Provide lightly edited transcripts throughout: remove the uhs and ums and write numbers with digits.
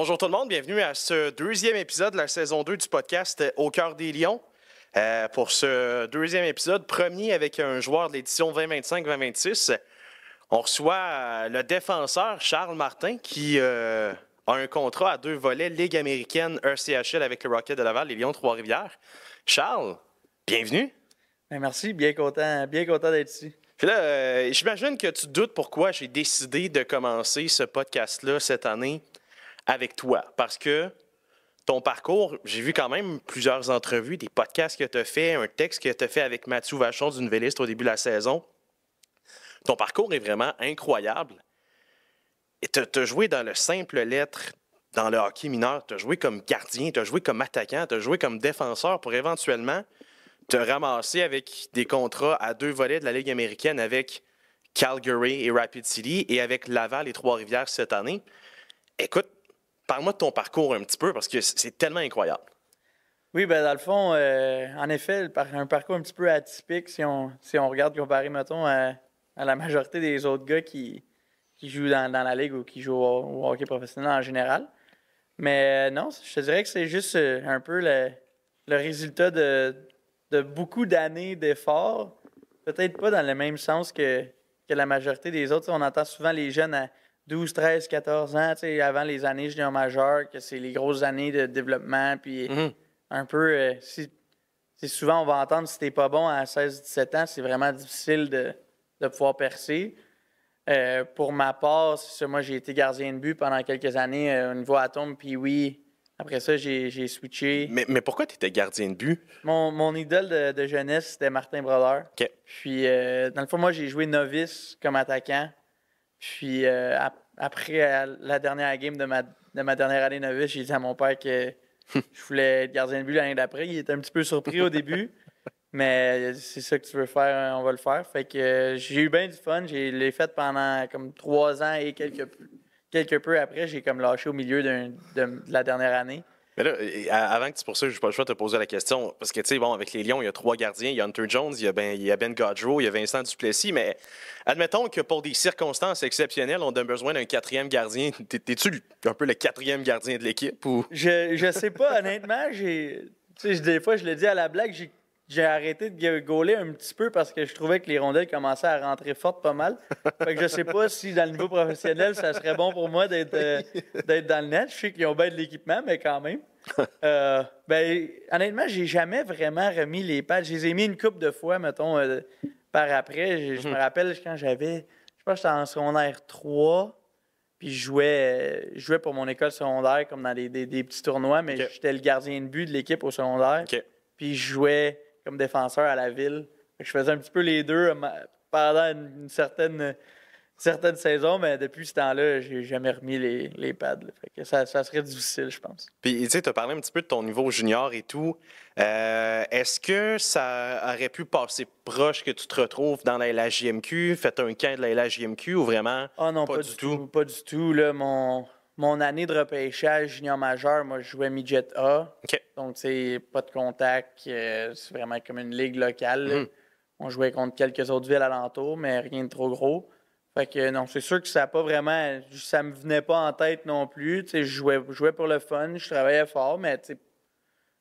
Bonjour tout le monde, bienvenue à ce deuxième épisode de la saison 2 du podcast Au cœur des Lions. Pour ce deuxième épisode, premier avec un joueur de l'édition 2025-2026, on reçoit le défenseur Charles Martin qui a un contrat à 2 volets, Ligue américaine, ECHL avec le Rocket de Laval, les Lions Trois-Rivières. Charles, bienvenue. Bien, merci, bien content d'être ici. Puis là, j'imagine que tu te doutes pourquoi j'ai décidé de commencer ce podcast-là cette année avec toi. Parce que ton parcours, j'ai vu quand même plusieurs entrevues, des podcasts que tu as fait, un texte que tu as fait avec Mathieu Vachon du Nouvelliste au début de la saison. Ton parcours est vraiment incroyable. Et tu as joué dans le simple lettre dans le hockey mineur. Tu as joué comme gardien, tu as joué comme attaquant, tu as joué comme défenseur pour éventuellement te ramasser avec des contrats à 2 volets de la Ligue américaine avec Calgary et Rapid City et avec Laval et Trois-Rivières cette année. Écoute, parle-moi de ton parcours un petit peu parce que c'est tellement incroyable. Oui, bien, dans le fond, en effet, un parcours un petit peu atypique si on regarde comparé, mettons, à la majorité des autres gars qui jouent dans la Ligue ou qui jouent au hockey professionnel en général. Mais non, je te dirais que c'est juste un peu le résultat de beaucoup d'années d'efforts. Peut-être pas dans le même sens que la majorité des autres. On entend souvent les jeunes à 12, 13, 14 ans, avant les années junior majeures, que c'est les grosses années de développement. Puis un peu, souvent on va entendre si t'es pas bon à 16, 17 ans, c'est vraiment difficile de pouvoir percer. Pour ma part, moi j'ai été gardien de but pendant quelques années au niveau Atome, puis oui, après ça j'ai switché. Mais pourquoi tu étais gardien de but? Mon idole de jeunesse, c'était Martin Brodeur. OK. Puis, dans le fond, moi, j'ai joué novice comme attaquant. Puis, après la dernière game de ma dernière année novice, j'ai dit à mon père que je voulais être gardien de but l'année d'après. Il était un petit peu surpris au début, mais c'est ça que tu veux faire, on va le faire. Fait que j'ai eu bien du fun. Je l'ai fait pendant comme 3 ans et quelques peu après, j'ai comme lâché au milieu de la dernière année. Mais là, avant que tu poursuives, je n'ai pas le choix de te poser la question. Parce que, tu sais, bon, avec les Lions, il y a 3 gardiens. Il y a Hunter Jones, il y a Ben Gaudreau, il y a Vincent Duplessis. Mais admettons que pour des circonstances exceptionnelles, on a besoin d'un 4e gardien. T'es-tu un peu le 4e gardien de l'équipe? Ou... Je sais pas, honnêtement. Des fois, je le dis à la blague, j'ai arrêté de gauler un petit peu parce que je trouvais que les rondelles commençaient à rentrer fortes pas mal. Fait que je sais pas si dans le niveau professionnel, ça serait bon pour moi d'être dans le net. Je sais qu'ils ont bien de l'équipement, mais quand même. Honnêtement, j'ai jamais vraiment remis les pads. Je les ai mis une couple de fois, mettons, par après. Je me rappelle quand je pense que j'étais en secondaire 3, puis je jouais pour mon école secondaire comme dans des petits tournois, mais j'étais le gardien de but de l'équipe au secondaire. Puis je jouais comme défenseur à la ville. Je faisais un petit peu les deux pendant une certaine saison, mais depuis ce temps-là, j'ai jamais remis les pads. Fait que ça serait difficile, je pense. Puis, tu sais, tu as parlé un petit peu de ton niveau junior et tout. Est-ce que ça aurait pu passer proche que tu te retrouves dans la LHJMQ, fait un camp de la LHJMQ ou vraiment non, pas du tout? Pas du tout. Là, mon année de repêchage junior majeur, moi, je jouais midget A. Okay. Donc, c'est pas de contact. C'est vraiment comme une ligue locale. On jouait contre quelques autres villes alentours, mais rien de trop gros. Fait que non, c'est sûr que ça me venait pas en tête non plus. Je jouais pour le fun, je travaillais fort, mais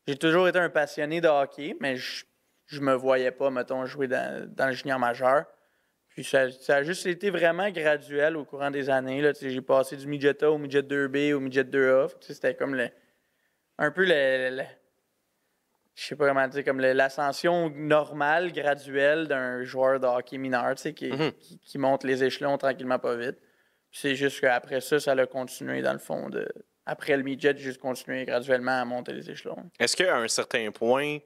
j'ai toujours été un passionné de hockey, mais je me voyais pas, mettons, jouer dans le junior majeur. Puis ça a juste été vraiment graduel au courant des années. Là. J'ai passé du midget A au midget 2B au midget 2A. C'était comme un peu je sais pas comment dire, comme l'ascension normale, graduelle d'un joueur de hockey mineur qui monte les échelons tranquillement pas vite. Puis c'est juste qu'après ça a continué dans le fond. Après le midget, j'ai juste continué graduellement à monter les échelons. Est-ce qu'à un certain point,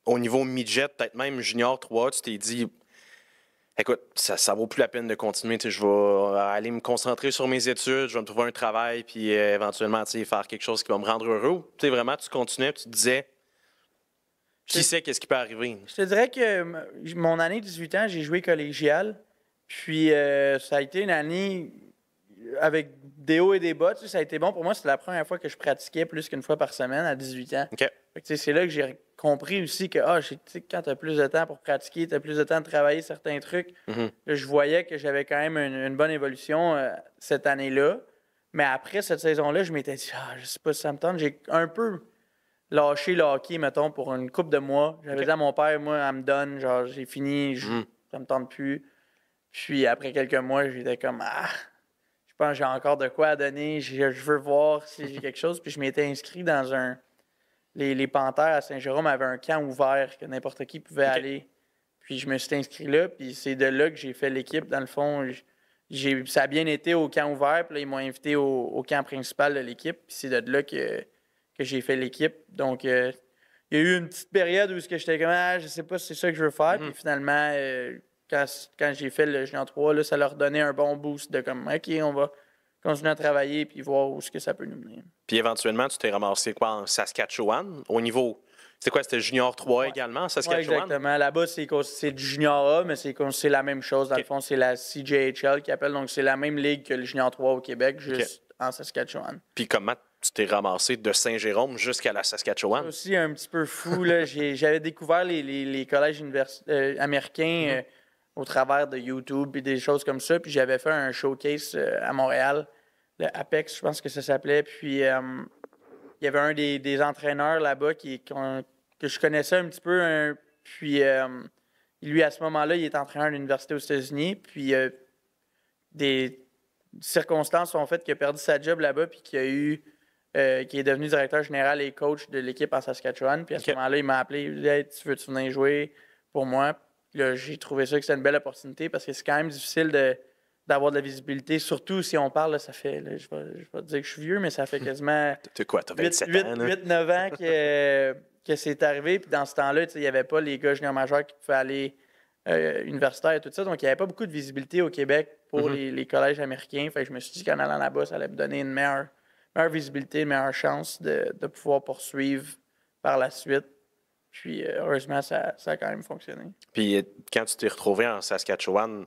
au niveau midget, peut-être même junior 3, tu t'es dit, écoute, ça vaut plus la peine de continuer. Je vais aller me concentrer sur mes études, je vais me trouver un travail, puis éventuellement faire quelque chose qui va me rendre heureux. Vraiment, tu continuais, tu te disais, qui sait qu'est-ce qui peut arriver? Je te dirais que mon année de 18 ans, j'ai joué collégial. Puis ça a été une année avec des hauts et des bas. Ça a été bon pour moi. C'était la première fois que je pratiquais plus qu'une fois par semaine à 18 ans. Okay. C'est là que j'ai compris aussi que quand tu as plus de temps pour pratiquer, tu as plus de temps de travailler certains trucs. Là, je voyais que j'avais quand même une bonne évolution cette année-là. Mais après cette saison-là, je m'étais dit, je sais pas si ça me tente. J'ai un peu lâché le hockey, mettons, pour une couple de mois. J'avais dit à mon père, moi, elle me donne, genre, j'ai fini, ça me tente plus. Puis après quelques mois, j'étais comme, je pense que j'ai encore de quoi à donner. Je veux voir si j'ai quelque chose. Puis je m'étais inscrit dans les Panthères à Saint-Jérôme avaient un camp ouvert que n'importe qui pouvait aller. Puis je me suis inscrit là, puis c'est de là que j'ai fait l'équipe. Dans le fond, ça a bien été au camp ouvert, puis là, ils m'ont invité au camp principal de l'équipe. Puis c'est de là que j'ai fait l'équipe. Donc, il y a eu une petite période où j'étais comme, je sais pas si c'est ça que je veux faire. Puis finalement, quand j'ai fait le Junior 3, là, ça leur donnait un bon boost de comme, OK, on va continuer à travailler puis voir où ce que ça peut nous mener. Puis éventuellement, tu t'es ramassé quoi en Saskatchewan? Au niveau, c'était quoi? C'était Junior 3 également en Saskatchewan? Ouais, exactement. Là-bas, c'est du Junior A, mais c'est la même chose. Dans le fond, c'est la CJHL qui appelle. Donc, c'est la même ligue que le Junior 3 au Québec, juste en Saskatchewan. Puis comment tu t'es ramassé de Saint-Jérôme jusqu'à la Saskatchewan? C'est aussi un petit peu fou. Là. J'avais découvert les collèges américains au travers de YouTube et des choses comme ça. Puis j'avais fait un showcase à Montréal, le Apex, je pense que ça s'appelait. Puis il y avait un des entraîneurs là-bas que je connaissais un petit peu. Puis lui, à ce moment-là, il est entraîneur à l'université aux États-Unis. Puis des circonstances ont fait qu'il a perdu sa job là-bas puis qu'il est devenu directeur général et coach de l'équipe en Saskatchewan. Puis à ce moment-là, il m'a appelé. Il m'a dit, hey, tu veux-tu venir jouer pour moi? Puis là, j'ai trouvé ça que c'était une belle opportunité parce que c'est quand même difficile d'avoir de la visibilité, surtout si on parle, là, ça fait, là, je vais te dire que je suis vieux, mais ça fait quasiment t'as quoi, t'as 27 ans, 8-9 ans que c'est arrivé. Puis dans ce temps-là, il n'y avait pas les gars juniors majeurs qui pouvaient aller universitaire et tout ça. Donc, il n'y avait pas beaucoup de visibilité au Québec pour les collèges américains. Fait que je me suis dit qu'en allant là-bas, ça allait me donner une meilleure visibilité, une meilleure chance de pouvoir poursuivre par la suite. Puis, heureusement, ça a quand même fonctionné. Puis, quand tu t'es retrouvé en Saskatchewan,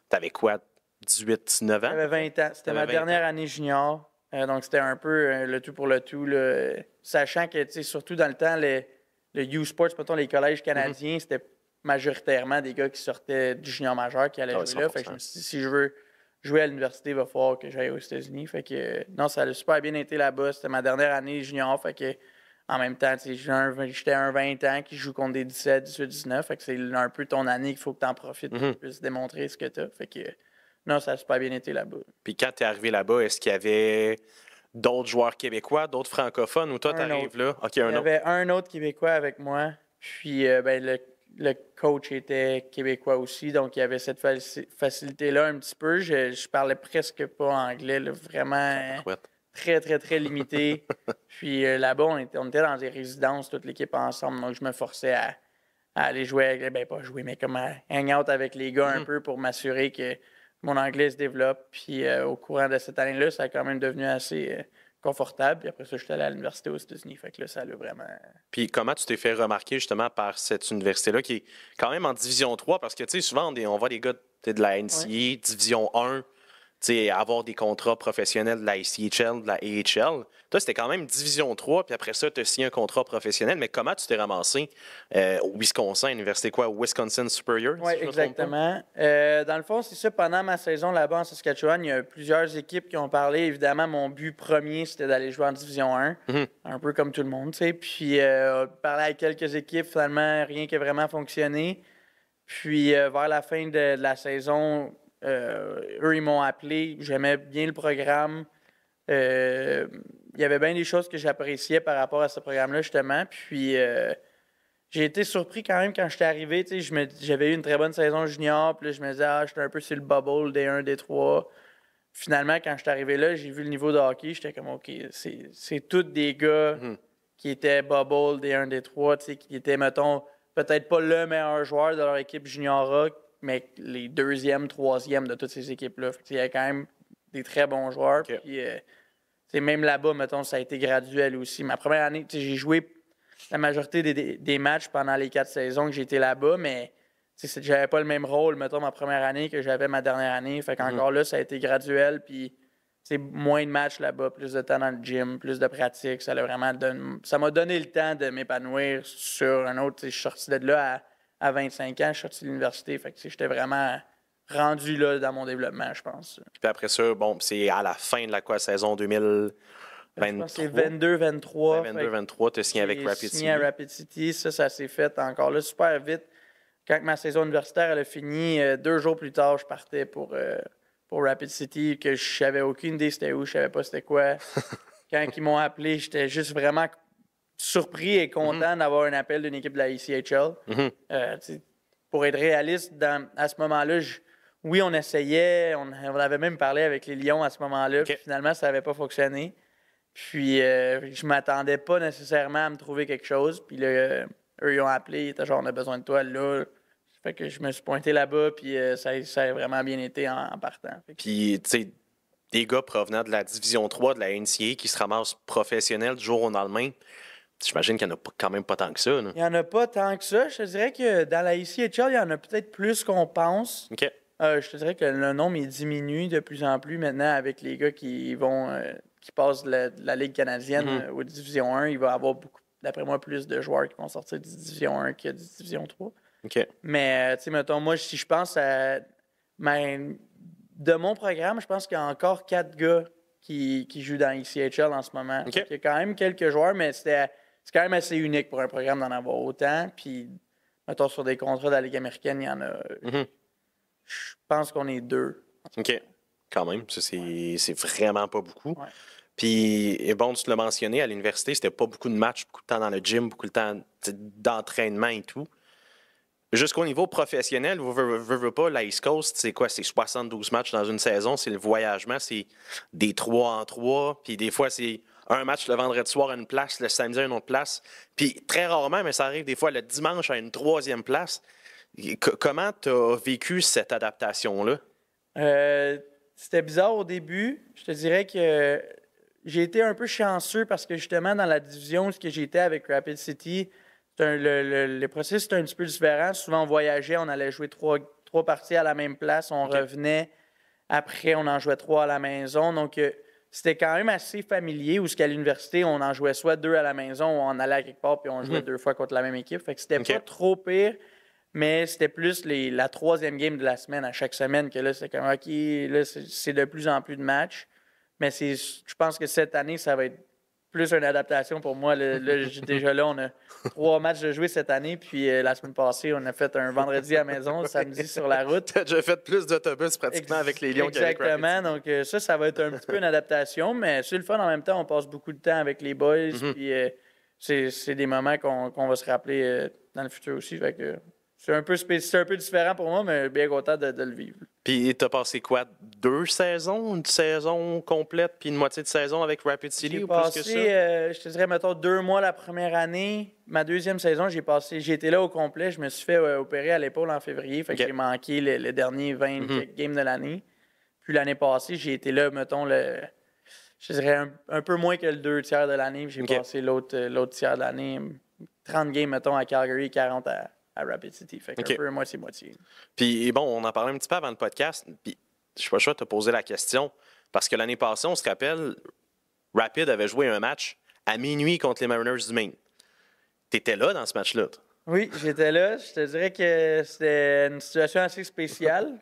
t'avais quoi, 18-19 ans? J'avais 20 ans. C'était ma dernière année junior. Donc, c'était un peu le tout pour le tout. Là. Sachant que, tu sais, surtout dans le temps, le U-Sports, mettons, les collèges canadiens, c'était majoritairement des gars qui sortaient du junior majeur qui allaient jouer là. Fait que je me suis dit, si je veux jouer à l'université, il va falloir que j'aille aux États-Unis. Fait que, non, ça a super bien été là-bas. C'était ma dernière année junior. Fait que, en même temps, j'étais un 20 ans qui joue contre des 17, 18, 19. Fait que c'est un peu ton année qu'il faut que tu en profites pour que tu puisses démontrer ce que tu as. Fait que, non, ça a super bien été là-bas. Puis quand tu es arrivé là-bas, est-ce qu'il y avait d'autres joueurs québécois, d'autres francophones, ou toi, tu arrives là? OK, Il y avait un autre Québécois avec moi. Puis, le coach était québécois aussi, donc il y avait cette facilité-là un petit peu. Je parlais presque pas anglais, là, vraiment très, très, très limité. Puis là-bas, on était dans des résidences, toute l'équipe ensemble, donc je me forçais à aller jouer, pas jouer, mais comme à hang out avec les gars un peu pour m'assurer que mon anglais se développe. Puis au courant de cette année-là, ça a quand même devenu assez confortable. Puis après ça, je suis allé à l'université aux États-Unis. Fait que là, ça l'a vraiment... Puis comment tu t'es fait remarquer justement par cette université-là qui est quand même en Division 3? Parce que, tu sais, souvent, on voit des gars de la NCAA, Division 1, tu sais, avoir des contrats professionnels de la ICHL, de la AHL. Toi, c'était quand même Division 3, puis après ça, tu as signé un contrat professionnel. Mais comment tu t'es ramassé au Wisconsin, université quoi? Wisconsin Superior? Oui, exactement. Dans le fond, c'est ça, pendant ma saison là-bas en Saskatchewan, il y a plusieurs équipes qui ont parlé. Évidemment, mon but premier, c'était d'aller jouer en Division 1, un peu comme tout le monde, tu sais. Puis, parler avec quelques équipes, finalement, rien qui a vraiment fonctionné. Puis, vers la fin de la saison, eux, ils m'ont appelé. J'aimais bien le programme. Il y avait bien des choses que j'appréciais par rapport à ce programme-là, justement. Puis, j'ai été surpris quand même quand j'étais arrivé. J'avais eu une très bonne saison junior. Puis là, je me disais, j'étais un peu sur le bubble des 1, des 3. Finalement, quand j'étais arrivé là, j'ai vu le niveau de hockey. J'étais comme, OK, c'est tous des gars qui étaient bubble des 1, des 3, qui étaient, mettons, peut-être pas le meilleur joueur de leur équipe junior A, mais les deuxième, troisième de toutes ces équipes-là. Il y a quand même des très bons joueurs. Okay. Puis, même là-bas, mettons, ça a été graduel aussi. Ma première année, j'ai joué la majorité des matchs pendant les 4 saisons que j'ai été là-bas, mais j'avais pas le même rôle, mettons, ma première année que j'avais ma dernière année. Fait qu'encore là, ça a été graduel. Puis, moins de matchs là-bas, plus de temps dans le gym, plus de pratique. Ça m'a donné le temps de m'épanouir sur un autre. Je suis sorti de là à 25 ans, je suis sorti de l'université. Fait que j'étais vraiment rendu là dans mon développement, je pense. Puis après ça, bon, c'est à la fin de la saison 2023. Je pense que c'est 22-23. 22-23, tu as signé avec Rapid City. Signé à Rapid City. Ça s'est fait encore là super vite. Quand ma saison universitaire elle a fini, 2 jours plus tard, je partais pour Rapid City, que je savais aucune idée c'était où, je savais pas c'était quoi. Quand ils m'ont appelé, j'étais juste vraiment surpris et content d'avoir un appel d'une équipe de la ECHL. Pour être réaliste, à ce moment-là, oui, on essayait, on avait même parlé avec les Lions à ce moment-là, puis finalement, ça n'avait pas fonctionné. Puis, je m'attendais pas nécessairement à me trouver quelque chose. Puis là, eux, ils ont appelé, ils étaient genre, on a besoin de toi là. Fait que je me suis pointé là-bas, puis ça a vraiment bien été en partant. Puis, tu sais, des gars provenant de la Division 3 de la NCAA qui se ramassent professionnels du jour au lendemain, j'imagine qu'il n'y en a quand même pas tant que ça. Là. Il n'y en a pas tant que ça. Je te dirais que dans la ECHL, il y en a peut-être plus qu'on pense. OK. Je te dirais que le nombre il diminue de plus en plus maintenant avec les gars qui passent de la Ligue canadienne aux Division 1. Il va y avoir d'après moi, plus de joueurs qui vont sortir de Division 1 que de Division 3. OK. Mais, tu sais, mettons, moi, si je pense à... de mon programme, je pense qu'il y a encore 4 gars qui jouent dans l'ECHL en ce moment. Okay. Il y a quand même quelques joueurs, mais c'est quand même assez unique pour un programme d'en avoir autant. Puis, mettons, sur des contrats de la Ligue américaine, il y en a... Je pense qu'on est 2. OK. Quand même. Ça, c'est vraiment pas beaucoup. Ouais. Puis, et bon, tu l'as mentionné, à l'université, c'était pas beaucoup de matchs, beaucoup de temps dans le gym, beaucoup de temps d'entraînement et tout. Jusqu'au niveau professionnel, vous veux pas, la East Coast, c'est quoi? C'est 72 matchs dans une saison, c'est le voyagement, c'est des 3 en 3, puis des fois, c'est un match le vendredi soir à une place, le samedi à une autre place, puis très rarement, mais ça arrive des fois le dimanche à une 3e place. Comment tu as vécu cette adaptation-là? C'était bizarre au début. Je te dirais que j'ai été un peu chanceux parce que justement, dans la division où j'étais avec Rapid City, le processus était un petit peu différent. Souvent, on voyageait, on allait jouer 3 parties à la même place, on revenait. Après, on en jouait 3 à la maison. Donc, c'était quand même assez familier où qu'à l'université, on en jouait soit 2 à la maison ou on allait à quelque part puis on jouait 2 fois contre la même équipe. Fait que c'était pas trop pire. Mais c'était plus la 3e game de la semaine à chaque semaine que là, c'est comme, OK, là, c'est de plus en plus de matchs. Mais je pense que cette année, ça va être plus une adaptation pour moi. Déjà là, on a 3 matchs de jouer cette année. Puis la semaine passée, on a fait un vendredi à la maison, samedi sur la route. Tu as déjà fait plus d'autobus pratiquement avec les Lions qu'avec Rapid. Exactement. Donc ça va être un petit peu une adaptation. Mais c'est le fun en même temps. On passe beaucoup de temps avec les boys. Puis c'est des moments qu'on va se rappeler dans le futur aussi. Fait que, c'est un peu différent pour moi, mais bien content de le vivre. Puis, tu as passé quoi? 2 saisons? Une saison complète, puis une moitié de saison avec Rapid City ou plus que ça? Je te dirais, mettons, 2 mois la première année. Ma 2e saison, j'ai été là au complet. Je me suis fait opérer à l'épaule en février. Fait que j'ai manqué les derniers 20 games de l'année. Puis l'année passée, j'ai été là, mettons, je dirais un peu moins que le 2 tiers de l'année. J'ai passé l'autre tiers de l'année. 30 games, mettons, à Calgary, 40 à Rapid City. Fait qu'un peu moitié-moitié. Puis bon, on en parlait un petit peu avant le podcast. Puis je suis pas sûr de te poser la question. Parce que l'année passée, on se rappelle, Rapid avait joué un match à minuit contre les Mariners du Maine. T'étais là dans ce match-là? Oui, j'étais là. Je te dirais que c'était une situation assez spéciale.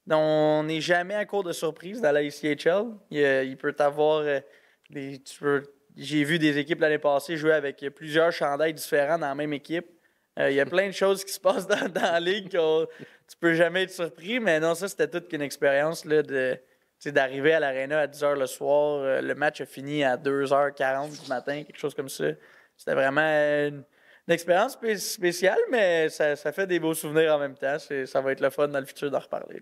Donc, on n'est jamais à court de surprise dans la ECHL. Il peut t'avoir j'ai vu des équipes l'année passée jouer avec plusieurs chandails différents dans la même équipe. Il y a plein de choses qui se passent dans la ligue que tu peux jamais être surpris, mais non, ça, c'était toute qu'une expérience là, d'arriver à l'aréna à 10h le soir. Le match a fini à 2h40 du matin, quelque chose comme ça. C'était vraiment une expérience spéciale, mais ça fait des beaux souvenirs en même temps. Ça va être le fun dans le futur d'en reparler.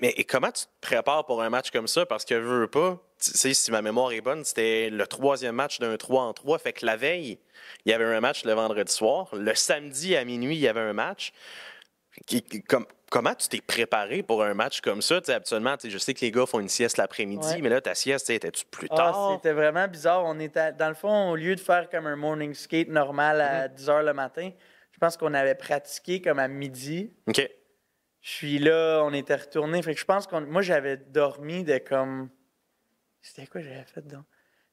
Mais comment tu te prépares pour un match comme ça? Parce que je veux pas, tu sais, si ma mémoire est bonne, c'était le 3e match d'un 3 en 3. Fait que la veille, il y avait un match le vendredi soir. Le samedi à minuit, il y avait un match. Comment tu t'es préparé pour un match comme ça? T'sais, habituellement, je sais que les gars font une sieste l'après-midi, mais là, ta sieste, étais-tu plus tard? C'était vraiment bizarre. On était, dans le fond, au lieu de faire comme un morning skate normal à 10h le matin, je pense qu'on avait pratiqué comme à midi. OK. Puis là, on était retourné. Fait que je pense moi, j'avais dormi de comme... C'était quoi j'avais fait donc?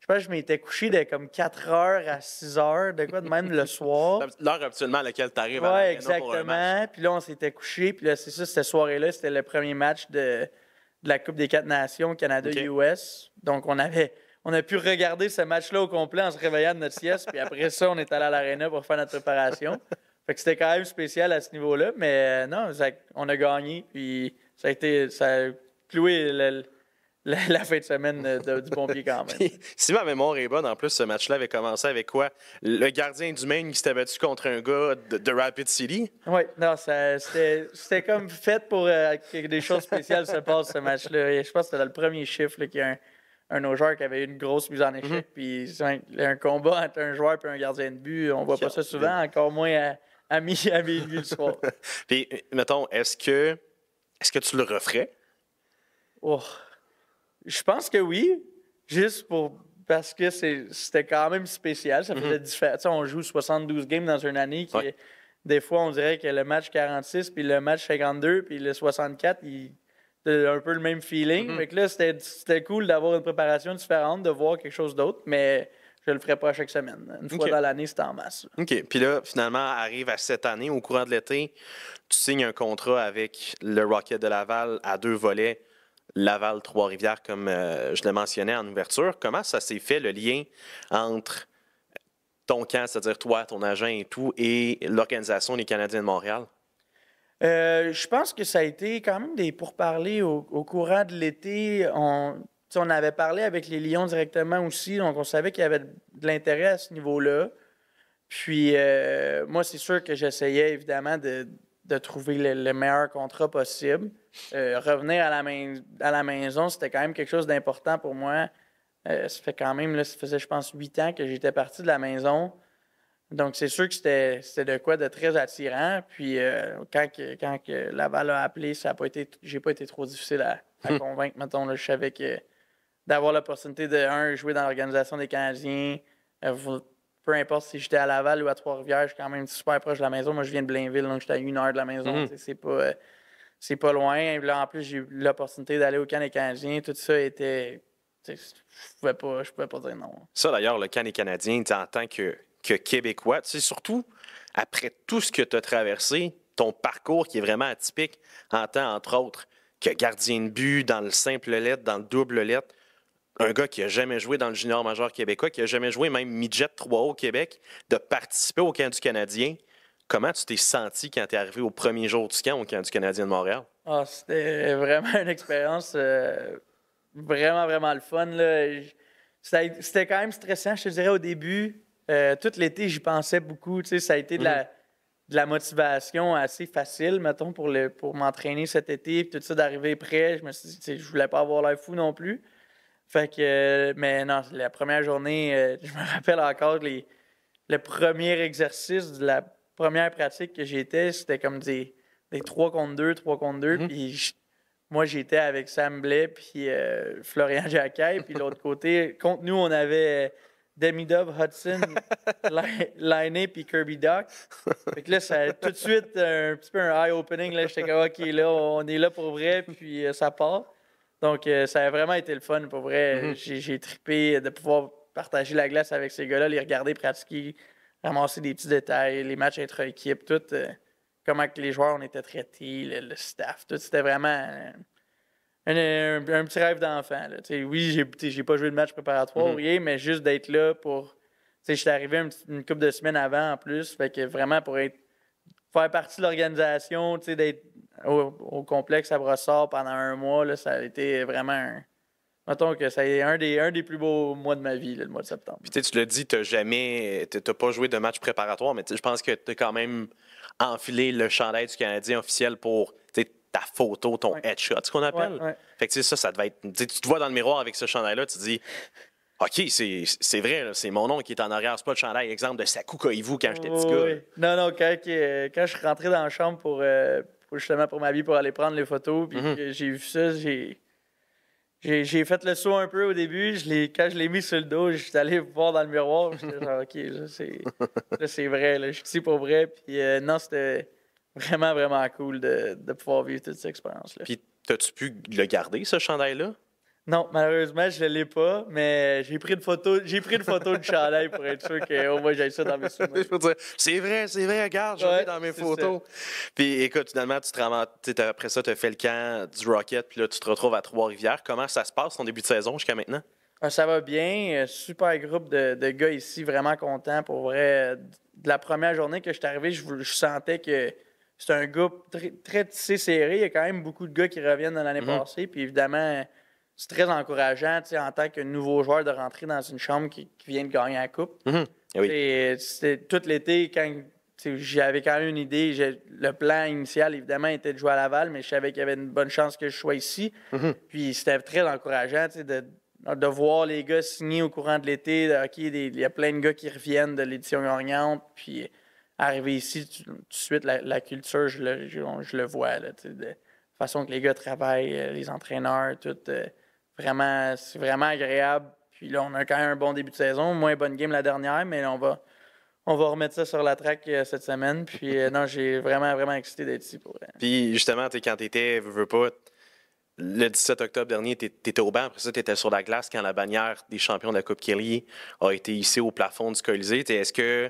Je pense que je m'étais couché de comme 4 heures à 6 heures, de quoi de même le soir. L'heure habituellement à laquelle tu arrives à Ouais, l'aréna pour un match. exactement. Puis là, on s'était couché. Puis là, c'est ça, cette soirée-là, c'était le premier match de la Coupe des 4 Nations Canada-US. Donc, on a pu regarder ce match-là au complet en se réveillant de notre sieste. Puis après ça, on est allé à l'aréna pour faire notre préparation. Fait que c'était quand même spécial à ce niveau-là. Mais non, on a gagné. Puis ça a cloué la fin de semaine du bon pied quand même. Puis, si ma mémoire est bonne, en plus, ce match-là avait commencé avec quoi? Le gardien du Maine qui s'était battu contre un gars de Rapid City? Oui, non, c'était comme fait pour que des choses spéciales se passent, ce match-là. Et je pense que c'était dans le premier chiffre qu'il y a un de nos joueurs qui avait eu une grosse mise en échec. Puis c'est un combat entre un joueur et un gardien de but. On voit pas ça souvent, encore moins à minuit le soir. Puis, mettons, est-ce que tu le referais? Oh. Je pense que oui, juste parce que c'était quand même spécial. Ça faisait différent. On joue 72 games dans une année. Des fois, on dirait que le match 46, puis le match 52, puis le 64, c'était un peu le même feeling. Fait que là, c'était cool d'avoir une préparation différente, de voir quelque chose d'autre, mais je le ferai pas chaque semaine. Une fois dans l'année, c'est en masse. OK. Puis là, finalement, arrive à cette année, au courant de l'été, tu signes un contrat avec le Rocket de Laval à 2 volets. Laval-Trois-Rivières, comme je le mentionnais en ouverture. Comment ça s'est fait, le lien entre ton camp, c'est-à-dire toi, ton agent et tout, et l'organisation des Canadiens de Montréal? Je pense que ça a été quand même des pourparlers au courant de l'été. On avait parlé avec les Lions directement aussi, donc on savait qu'il y avait de l'intérêt à ce niveau-là. Puis moi, c'est sûr que j'essayais évidemment de trouver le meilleur contrat possible. Revenir à la maison, c'était quand même quelque chose d'important pour moi. Ça fait quand même, là, ça faisait, je pense, 8 ans que j'étais parti de la maison. Donc, c'est sûr que c'était de quoi de très attirant. Puis, quand Laval a appelé, j'ai pas été trop difficile à convaincre. Mettons, là, je savais que d'avoir l'opportunité de, jouer dans l'organisation des Canadiens, peu importe si j'étais à Laval ou à Trois-Rivières, je suis quand même super proche de la maison. Moi, je viens de Blainville, donc j'étais à 1 heure de la maison. C'est pas loin. Là, en plus, j'ai eu l'opportunité d'aller au camp des Canadiens. Tout ça était... Je pouvais pas dire non. Ça, d'ailleurs, le camp des Canadiens, en tant que Québécois, surtout après tout ce que tu as traversé, ton parcours qui est vraiment atypique en tant, entre autres, que gardien de but dans le simple lettre, dans le double lettre, un gars qui n'a jamais joué dans le junior majeur québécois, qui n'a jamais joué même midget 3A au Québec, de participer au camp du Canadien. Comment tu t'es senti quand tu es arrivé au premier jour du camp au camp du Canadien de Montréal? Ah, c'était vraiment une expérience vraiment, vraiment le fun. Là. C'était quand même stressant, je te dirais, au début. Tout l'été, j'y pensais beaucoup. Ça a été de la motivation assez facile, mettons, pour m'entraîner cet été. Puis tout ça, d'arriver prêt, je me suis dit, je voulais pas avoir l'air fou non plus. Fait que, mais non, la première journée, je me rappelle encore le premier exercice de la première pratique que j'étais, c'était comme des 3 contre 2, 3 contre 2. Puis moi, j'étais avec Sam Blais puis Florian Jacquet. Puis de l'autre côté, contre nous, on avait Demi Dove, Hudson, Lainé puis Kirby Doc. Fait que là, ça a tout de suite un petit peu un eye-opening. J'étais comme, OK, là, on est là pour vrai, puis ça part. Donc, ça a vraiment été le fun, pour vrai. J'ai trippé de pouvoir partager la glace avec ces gars-là, les regarder pratiquer, ramasser des petits détails, les matchs intra-équipe, tout, comment que les joueurs on était traités, le staff, tout. C'était vraiment un petit rêve d'enfant. Oui, j'ai pas joué de match préparatoire ou rien, mais juste d'être là pour... J'étais arrivé une couple de semaines avant en plus, fait que vraiment pour faire partie de l'organisation, d'être au complexe à Brossard pendant 1 mois, là, ça a été vraiment mettons que ça a été un des plus beaux mois de ma vie, là, le mois de septembre. Puis tu l'as dit, t'as pas joué de match préparatoire, mais je pense que tu as quand même enfilé le chandail du Canadien officiel pour ta photo, ton headshot, ce qu'on appelle. Ouais. Fait que ça devait être... Tu te vois dans le miroir avec ce chandail-là, tu te dis... OK, c'est vrai, c'est mon nom qui est en arrière. C'est pas le chandail, exemple, de Sakou Koivu quand j'étais petit gars. Non, quand je suis rentré dans la chambre pour ma vie, pour aller prendre les photos, puis que j'ai vu ça, j'ai fait le saut un peu au début. Quand je l'ai mis sur le dos, je suis allé voir dans le miroir. J'étais genre, OK, là, c'est vrai, là, je suis ici pour vrai. Puis non, c'était vraiment, vraiment cool de pouvoir vivre toute cette expérience-là. Puis, t'as-tu pu le garder, ce chandail-là? Non, malheureusement, je ne l'ai pas, mais j'ai pris une photo de chandail pour être sûr qu'au moins j'ai ça dans mes souvenirs. Je peux dire, c'est vrai, regarde, je l'ai dans mes photos. Puis écoute, finalement, tu te ramasses, après ça, tu as fait le camp du Rocket, puis là, tu te retrouves à Trois-Rivières. Comment ça se passe ton début de saison jusqu'à maintenant? Ça va bien. Super groupe de gars ici, vraiment content. Pour vrai, de la première journée que je suis arrivé, je sentais que c'est un groupe très tissé serré. Il y a quand même beaucoup de gars qui reviennent de l'année passée. Puis évidemment, c'est très encourageant en tant que nouveau joueur de rentrer dans une chambre qui vient de gagner la coupe. Oui. C'était tout l'été, quand j'avais quand même une idée. Le plan initial, évidemment, était de jouer à Laval, mais je savais qu'il y avait une bonne chance que je sois ici. Puis c'était très encourageant de voir les gars signer au courant de l'été. Il y a plein de gars qui reviennent de l'édition gagnante. Puis arriver ici, tout de suite, la culture, je le vois. Là, de façon que les gars travaillent, les entraîneurs, tout. Vraiment, c'est vraiment agréable. Puis là, on a quand même un bon début de saison. Moins bonne game la dernière, mais on va remettre ça sur la track cette semaine. Puis non, j'ai vraiment excité d'être ici pour. Puis justement, quand tu étais, veux pas, le 17 octobre dernier, tu étais au banc. Après ça, tu étais sur la glace quand la bannière des champions de la Coupe Kelly a été hissée au plafond du Colisée. Est-ce que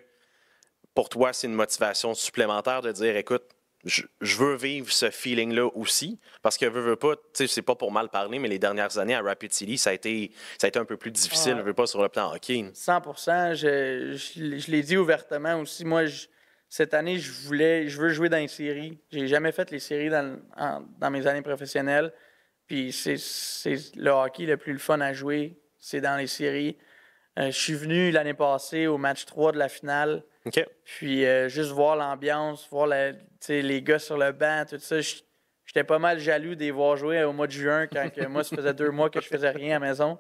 pour toi, c'est une motivation supplémentaire de dire, écoute, je veux vivre ce feeling-là aussi? Parce que veux pas, c'est pas pour mal parler, mais les dernières années à Rapid City, ça a été un peu plus difficile, veux pas sur le plan hockey. 100%. Je l'ai dit ouvertement aussi. Moi, cette année, je veux jouer dans les séries. J'ai jamais fait les séries dans mes années professionnelles. Puis c'est le hockey le plus le fun à jouer, c'est dans les séries. Je suis venu l'année passée au match 3 de la finale. OK. Puis juste voir l'ambiance, voir les gars sur le banc, tout ça. J'étais pas mal jaloux de les voir jouer au mois de juin quand moi, ça faisait 2 mois que je faisais rien à la maison.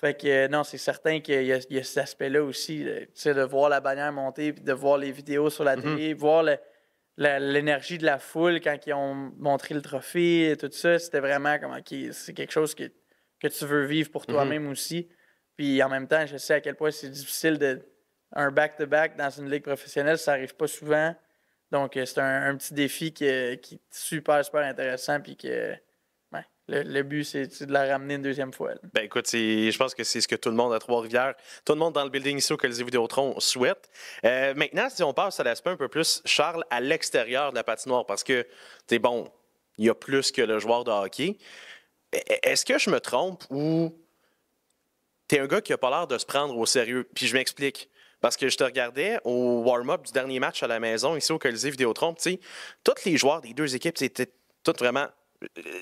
Fait que non, c'est certain qu'il y a cet aspect-là aussi, de voir la bannière monter, puis de voir les vidéos sur la télé, voir l'énergie de la foule quand ils ont montré le trophée et tout ça. C'était vraiment c'est quelque chose que tu veux vivre pour toi-même aussi. Puis en même temps, je sais à quel point c'est difficile un back-to-back dans une ligue professionnelle, ça n'arrive pas souvent. Donc, c'est un petit défi qui est super intéressant. Puis que le but, c'est de la ramener une deuxième fois. Là. Ben écoute, je pense que c'est ce que tout le monde à Trois-Rivières, tout le monde dans le building ici au Colisée Vidéotron souhaite. Maintenant, si on passe à l'aspect un peu plus, Charles, à l'extérieur de la patinoire, parce que, bon, il y a plus que le joueur de hockey. Est-ce que je me trompe ou t'es un gars qui a pas l'air de se prendre au sérieux? Puis je m'explique. Parce que je te regardais au warm-up du dernier match à la maison, ici au Colisée Vidéotron, tu sais, tous les joueurs des deux équipes, c'était tout vraiment,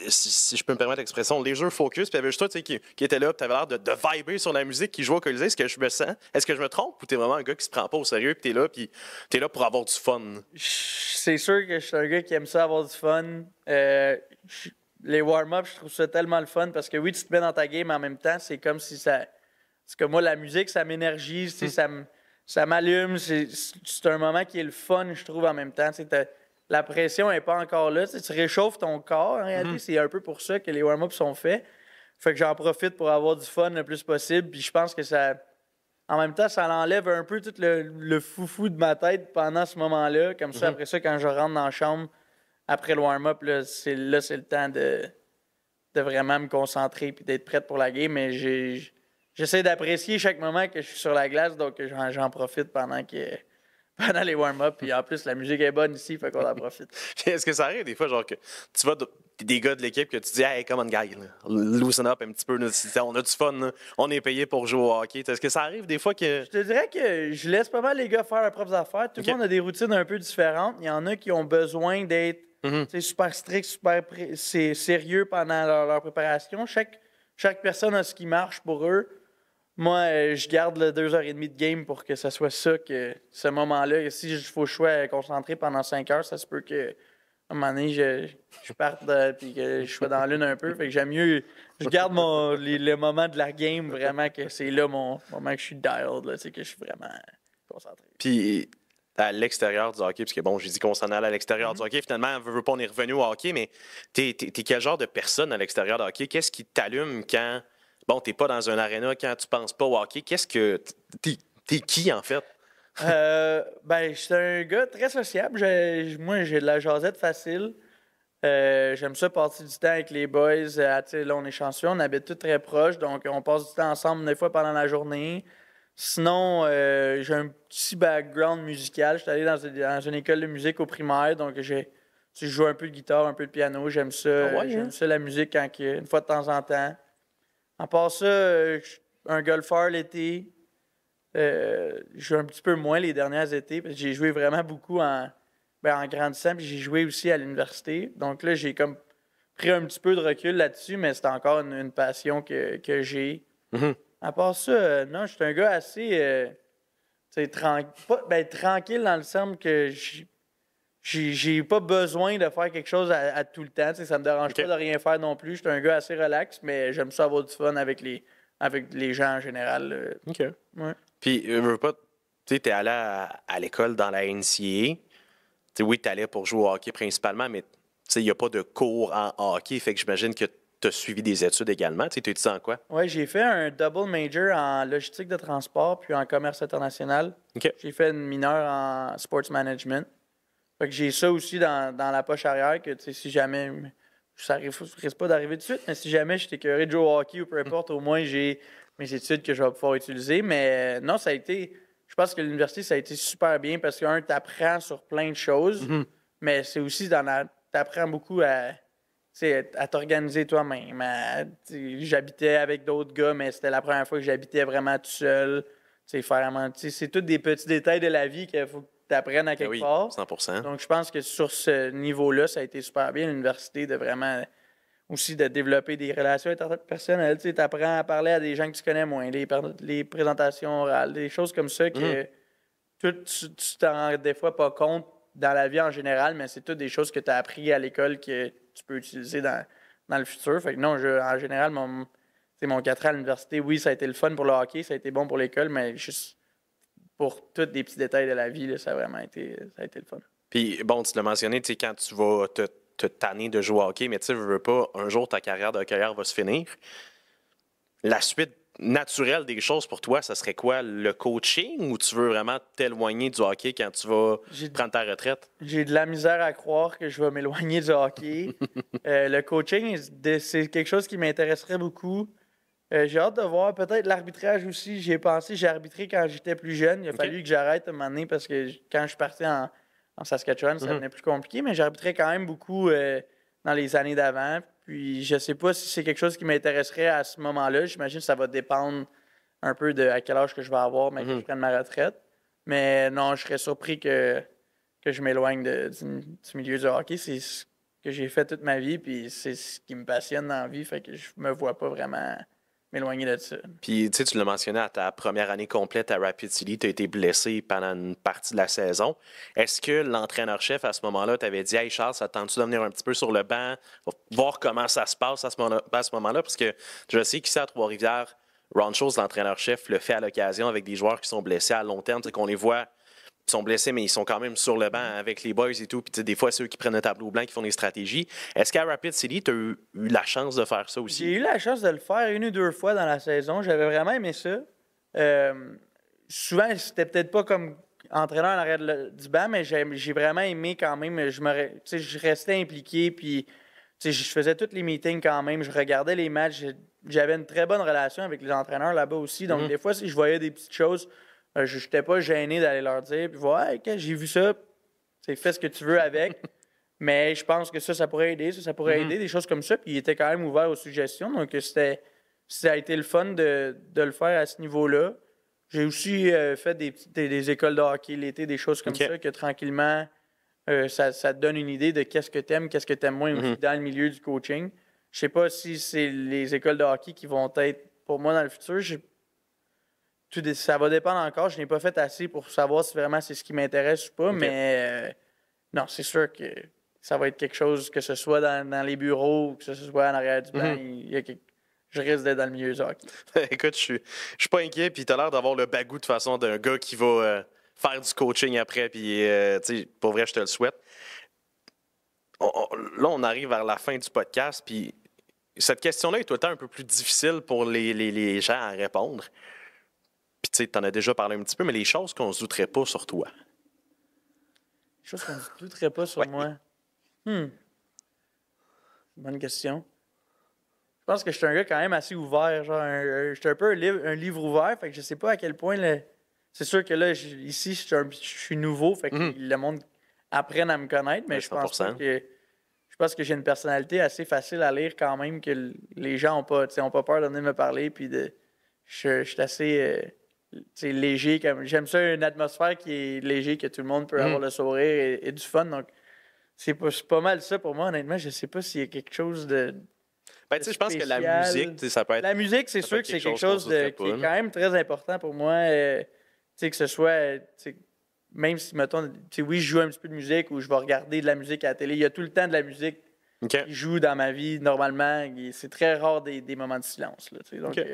si je peux me permettre l'expression, les jeux focus, puis il y avait juste toi qui était là, puis tu avais l'air de vibrer sur la musique qui joue au Colisée. Est-ce que je me sens? Est-ce que je me trompe ou t'es vraiment un gars qui se prend pas au sérieux, puis t'es là pour avoir du fun? C'est sûr que je suis un gars qui aime ça avoir du fun. Les warm-up, je trouve ça tellement le fun parce que oui, tu te mets dans ta game, mais en même temps, c'est comme si ça. C'est que moi, la musique, ça m'énergise, ça m'allume. C'est un moment qui est le fun, je trouve, en même temps. La pression n'est pas encore là. Tu réchauffes ton corps, en réalité. C'est un peu pour ça que les warm-ups sont faits. Fait que j'en profite pour avoir du fun le plus possible. Puis je pense que ça. En même temps, ça enlève un peu tout le foufou de ma tête pendant ce moment-là. Comme ça, après ça, quand je rentre dans la chambre, après le warm-up, c'est le temps de vraiment me concentrer et d'être prête pour la game. Mais j'essaie d'apprécier chaque moment que je suis sur la glace, donc j'en profite pendant les warm-up. Puis en plus, la musique est bonne ici, fait qu'on en profite. Est-ce que ça arrive des fois, genre que tu vas des gars de l'équipe que tu dis, hey, come on, guy, là, loosen up un petit peu, on a du fun, là, on est payé pour jouer au hockey. Est-ce que ça arrive des fois que. Je te dirais que je laisse pas mal les gars faire leurs propres affaires. Tout le monde a des routines un peu différentes. Il y en a qui ont besoin d'être super stricts, super sérieux pendant leur préparation. Chaque personne a ce qui marche pour eux. Moi, je garde le 2h30 de game pour que ça soit ça, que ce moment-là. Si il faut que je sois concentré pendant 5 heures, ça se peut que à un moment donné, je parte et que je sois dans l'une un peu. Fait que j'aime mieux. Je garde le moment de la game, vraiment, que c'est là mon moment que je suis dialed, là, que je suis vraiment concentré. Puis à l'extérieur du hockey, parce que bon, j'ai dit qu'on s'en allait à l'extérieur du hockey. Finalement, veut pas, on est revenu au hockey, mais t'es quel genre de personne à l'extérieur du hockey? Qu'est-ce qui t'allume quand. Bon, t'es pas dans un aréna quand tu penses pas au hockey. Qu'est-ce que. T'es qui, en fait? Je suis un gars très sociable. Moi, j'ai de la jasette facile. J'aime ça passer du temps avec les boys. Tu sais, là, on est chanceux, on habite tous très proches, donc on passe du temps ensemble des fois pendant la journée. Sinon, j'ai un petit background musical. Je suis allé dans une école de musique au primaire, donc je joue un peu de guitare, un peu de piano. J'aime ça. Ah ouais, hein? J'aime ça la musique une fois de temps en temps. À part ça, je suis un golfeur l'été. Je joue un petit peu moins les derniers étés, parce que j'ai joué vraiment beaucoup en grandissant, puis j'ai joué aussi à l'université. Donc là, j'ai comme pris un petit peu de recul là-dessus, mais c'est encore une passion que j'ai. Mhm. À part ça, non, je suis un gars assez tranquille dans le sens que j'ai pas besoin de faire quelque chose à tout le temps. Tu sais, ça me dérange OK. pas de rien faire non plus. Je suis un gars assez relax, mais j'aime ça avoir du fun avec les gens en général. OK. Ouais. Puis, veux pas, tu sais, t'es allé à l'école dans la NCAA. Tu sais, oui, t'allais pour jouer au hockey principalement, mais tu sais, il n'y a pas de cours en hockey. Fait que j'imagine que tu as suivi des études également. Tu sais, tu étudies en quoi? Ouais, j'ai fait un double major en logistique de transport puis en commerce international. OK. J'ai fait une mineure en sports management. Fait que j'ai ça aussi dans la poche arrière que, tu sais, si jamais, ça risque pas d'arriver tout de suite, mais si jamais j'étais écœuré de jouer au hockey ou peu importe, au moins j'ai mes études que je vais pouvoir utiliser. Mais non, je pense que l'université, ça a été super bien parce que, tu apprends sur plein de choses, Mhm. mais c'est aussi t'apprends beaucoup à t'organiser toi-même. J'habitais avec d'autres gars, mais c'était la première fois que j'habitais vraiment tout seul. C'est tous des petits détails de la vie qu'il faut que tu apprennes à Ben quelque oui, part. 100%. Donc, je pense que sur ce niveau-là, ça a été super bien, l'université, de vraiment aussi de développer des relations interpersonnelles. Tu apprends à parler à des gens que tu connais moins, les présentations orales, des choses comme ça Mhm. que tu t'en rends des fois pas compte dans la vie en général, mais c'est toutes des choses que tu as appris à l'école que tu peux utiliser dans le futur. Fait que non, en général, mon 4 ans à l'université, oui, ça a été le fun pour le hockey, ça a été bon pour l'école, mais juste pour tous les petits détails de la vie, là, ça a été le fun. Puis, bon, tu l'as mentionné, tu sais, quand tu vas te tanner de jouer au hockey, mais tu sais, veux pas, un jour, ta carrière de hockeyeur va se finir. La suite naturelle des choses pour toi, ça serait quoi? Le coaching ou tu veux vraiment t'éloigner du hockey quand tu vas J'ai prendre ta retraite? J'ai de la misère à croire que je vais m'éloigner du hockey. Le coaching, c'est quelque chose qui m'intéresserait beaucoup. J'ai hâte de voir peut-être l'arbitrage aussi. J'y ai pensé, j'ai arbitré quand j'étais plus jeune. Il a OK. fallu que j'arrête à un moment donné parce que quand je suis parti en Saskatchewan, ça Mhm. devenait plus compliqué, mais j'arbitrais quand même beaucoup dans les années d'avant. Puis je sais pas si c'est quelque chose qui m'intéresserait à ce moment-là. J'imagine que ça va dépendre un peu de à quel âge que je vais avoir, mais que je Mhm. prenne ma retraite. Mais non, je serais surpris que je m'éloigne du milieu du hockey. C'est ce que j'ai fait toute ma vie, puis c'est ce qui me passionne dans la vie. Fait que je me vois pas vraiment m'éloigner de ça. Puis, tu sais, tu l'as mentionné à ta première année complète à Rapid City, tu as été blessé pendant une partie de la saison. Est-ce que l'entraîneur-chef, à ce moment-là, t'avait dit « Hey Charles, ça te tente-tu de venir un petit peu sur le banc, voir comment ça se passe à ce moment-là? » Parce que je sais qu'ici à Trois-Rivières, Ron Scholes, l'entraîneur-chef, le fait à l'occasion avec des joueurs qui sont blessés à long terme, tu sais, qu'on les voit, ils sont blessés, mais ils sont quand même sur le banc avec les boys et tout. Puis, tu sais, des fois, c'est eux qui prennent le tableau blanc, qui font des stratégies. Est-ce qu'à Rapid City, tu as eu la chance de faire ça J'ai aussi? eu la chance de le faire une ou deux fois dans la saison. J'avais vraiment aimé ça. Euh, Souvent, c'était peut-être pas comme entraîneur en arrière du banc, mais j'ai vraiment aimé quand même. Tu sais, je restais impliqué, puis tu sais, je faisais tous les meetings quand même. Je regardais les matchs. J'avais une très bonne relation avec les entraîneurs là-bas aussi. Donc, Mhm. des fois, si je voyais des petites choses, je n'étais pas gêné d'aller leur dire, puis voir, hey, OK, j'ai vu ça, tu sais, fais ce que tu veux avec. Mais je pense que ça pourrait aider, ça pourrait Mhm. aider, des choses comme ça. Puis il était quand même ouvert aux suggestions. Donc ça a été le fun de le faire à ce niveau-là. J'ai aussi fait des écoles de hockey l'été, des choses comme OK. ça, que tranquillement, ça te donne une idée de qu'est-ce que t'aimes moins aussi Mhm. dans le milieu du coaching. Je sais pas si c'est les écoles de hockey qui vont être pour moi dans le futur. Ça va dépendre encore. Je n'ai pas fait assez pour savoir si vraiment c'est ce qui m'intéresse ou pas, OK. mais non, c'est sûr que ça va être quelque chose, que ce soit dans les bureaux, que ce soit en arrière du banc. Mhm. Je risque d'être dans le milieu du hockey. Écoute, je suis pas inquiet, puis t'as l'air d'avoir le bagou de façon d'un gars qui va faire du coaching après, puis tu sais, pour vrai, je te le souhaite. Là, on arrive vers la fin du podcast, puis cette question-là est tout le temps un peu plus difficile pour les gens à répondre. Puis tu sais, t'en as déjà parlé un petit peu, mais les choses qu'on se douterait pas sur toi. Chose qu'on ne douterait pas sur Ouais. moi. Hmm. Bonne question. Je pense que je suis un gars quand même assez ouvert. Genre, je suis un peu un livre ouvert. Fait que je sais pas à quel point. C'est sûr que là, ici, je suis nouveau. Fait que le monde apprenne à me connaître. Mais je pense pas 100%. que. Je pense que j'ai une personnalité assez facile à lire quand même. Que les gens ont pas peur de venir me parler. Puis je suis assez léger. J'aime ça, une atmosphère qui est léger, que tout le monde peut avoir le sourire et du fun. Donc, c'est pas mal ça pour moi, honnêtement. Je sais pas s'il y a quelque chose de. Ben, tu sais, je pense que la spécial. musique, tu sais, ça peut être. La musique, c'est ça peut sûr être que c'est quelque quelque chose chose qu'on sauterait qui est pas, quand même très important pour moi. Tu sais, que ce soit. Tu sais, même si, mettons, tu sais, oui, je joue un petit peu de musique ou je vais regarder de la musique à la télé, il y a tout le temps de la musique OK. qui joue dans ma vie normalement. C'est très rare des moments de silence. Là, tu sais. Donc, OK.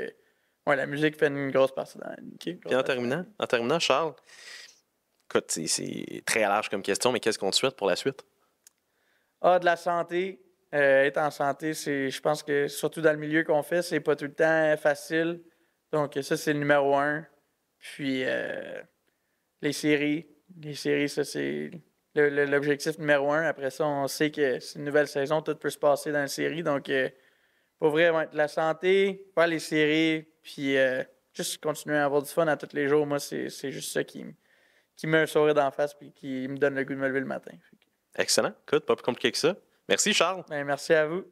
ouais, la musique fait une grosse partie dans la vie. OK. Puis en terminant, Charles, écoute, c'est très large comme question, mais qu'est-ce qu'on te souhaite pour la suite? Ah, de la santé. Être en santé, je pense que surtout dans le milieu qu'on fait, c'est pas tout le temps facile. Donc, ça, c'est le numéro un. Puis, les séries. Les séries, ça, c'est l'objectif numéro un. Après ça, on sait que c'est une nouvelle saison, tout peut se passer dans la série. Donc, pour vrai, ouais, de la santé, faire les séries, puis juste continuer à avoir du fun à tous les jours. Moi, c'est juste ça qui me met un sourire d'en face puis qui me donne le goût de me lever le matin. Excellent. Écoute, pas plus compliqué que ça. Merci, Charles. Ben, merci à vous.